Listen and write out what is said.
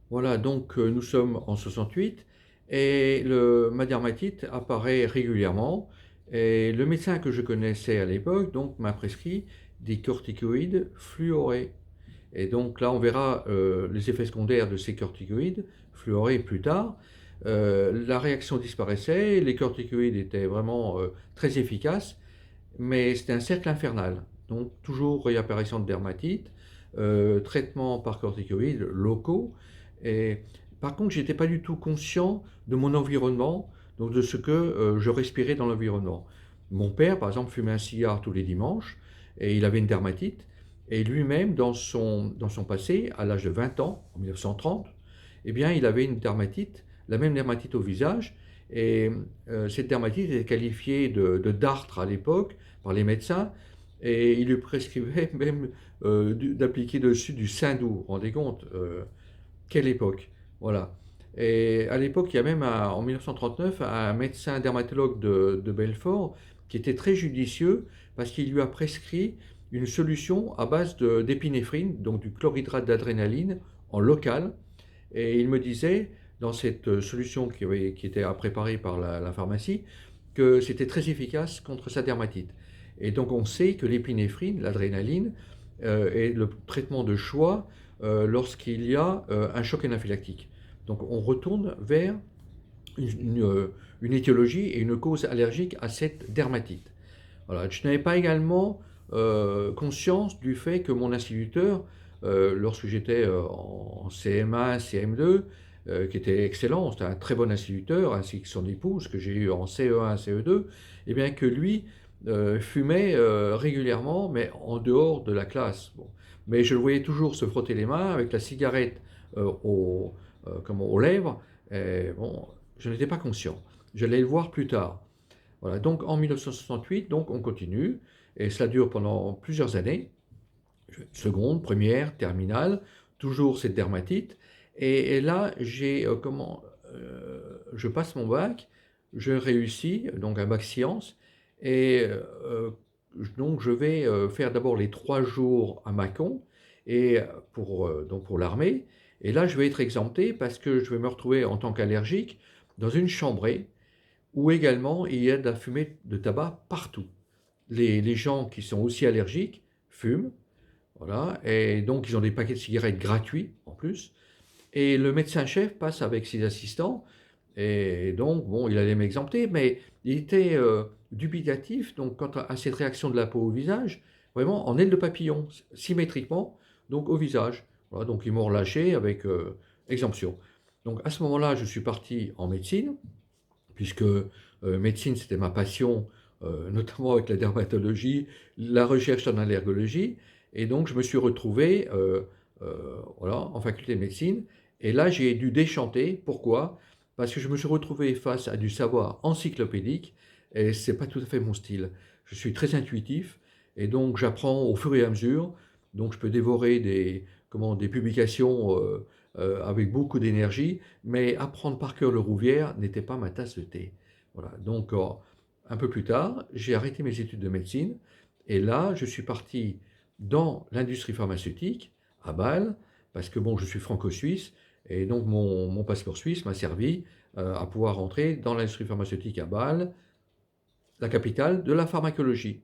Voilà, donc nous sommes en 68 et ma dermatite apparaît régulièrement et le médecin que je connaissais à l'époque donc m'a prescrit des corticoïdes fluorés. Et donc là, on verra les effets secondaires de ces corticoïdes fluorés plus tard. La réaction disparaissait, les corticoïdes étaient vraiment très efficaces, mais c'était un cercle infernal. Donc toujours réapparition de dermatite, traitement par corticoïdes locaux. Et par contre, j'étais pas du tout conscient de mon environnement, donc de ce que je respirais dans l'environnement. Mon père, par exemple, fumait un cigare tous les dimanches et il avait une dermatite. Et lui-même, dans son passé, à l'âge de 20 ans, en 1930, eh bien, il avait une dermatite, la même dermatite au visage. Et cette dermatite était qualifiée de dartre à l'époque par les médecins. Et il lui prescrivait même d'appliquer dessus du Sindou. Vous vous rendez compte quelle époque. Voilà. Et à l'époque, il y a même, en 1939, un médecin dermatologue de Belfort qui était très judicieux parce qu'il lui a prescrit une solution à base d'épinéphrine, donc du chlorhydrate d'adrénaline, en local. Et il me disait, dans cette solution qui était à préparer par la pharmacie, que c'était très efficace contre sa dermatite. Et donc on sait que l'épinéphrine, l'adrénaline, est le traitement de choix lorsqu'il y a un choc anaphylactique. Donc on retourne vers une étiologie et une cause allergique à cette dermatite. Voilà. Je n'avais pas également conscience du fait que mon instituteur, lorsque j'étais en CM1, CM2, qui était excellent, c'était un très bon instituteur, ainsi que son épouse, que j'ai eu en CE1, CE2, et bien que lui fumait régulièrement, mais en dehors de la classe. Bon. Mais je le voyais toujours se frotter les mains avec la cigarette aux lèvres. Et bon, je n'étais pas conscient. J'allais le voir plus tard. Voilà, donc en 1968, donc on continue, et cela dure pendant plusieurs années, seconde, première, terminale, toujours cette dermatite, et là je passe mon bac, je réussis, donc un bac sciences, et donc je vais faire d'abord les 3 jours à Mâcon, et donc pour l'armée, et là je vais être exempté parce que je vais me retrouver en tant qu'allergique dans une chambrée, où également il y a de la fumée de tabac partout. Les gens qui sont aussi allergiques fument, voilà, et donc ils ont des paquets de cigarettes gratuits en plus. Et le médecin-chef passe avec ses assistants, et donc, bon, il allait m'exempter, mais il était dubitatif donc, quant à cette réaction de la peau au visage, vraiment en aile de papillon, symétriquement, donc au visage. Voilà, donc ils m'ont relâché avec exemption. Donc à ce moment-là, je suis parti en médecine, puisque médecine, c'était ma passion, notamment avec la dermatologie, la recherche en allergologie. Et donc, je me suis retrouvé voilà, en faculté de médecine. Et là, j'ai dû déchanter. Pourquoi? Parce que je me suis retrouvé face à du savoir encyclopédique et ce n'est pas tout à fait mon style. Je suis très intuitif et donc j'apprends au fur et à mesure. Donc, je peux dévorer des publications avec beaucoup d'énergie, mais apprendre par cœur le Rouvière n'était pas ma tasse de thé. Voilà. Donc, un peu plus tard, j'ai arrêté mes études de médecine et là, je suis parti dans l'industrie pharmaceutique à Bâle, parce que bon, je suis franco-suisse et donc mon passeport suisse m'a servi à pouvoir rentrer dans l'industrie pharmaceutique à Bâle, la capitale de la pharmacologie.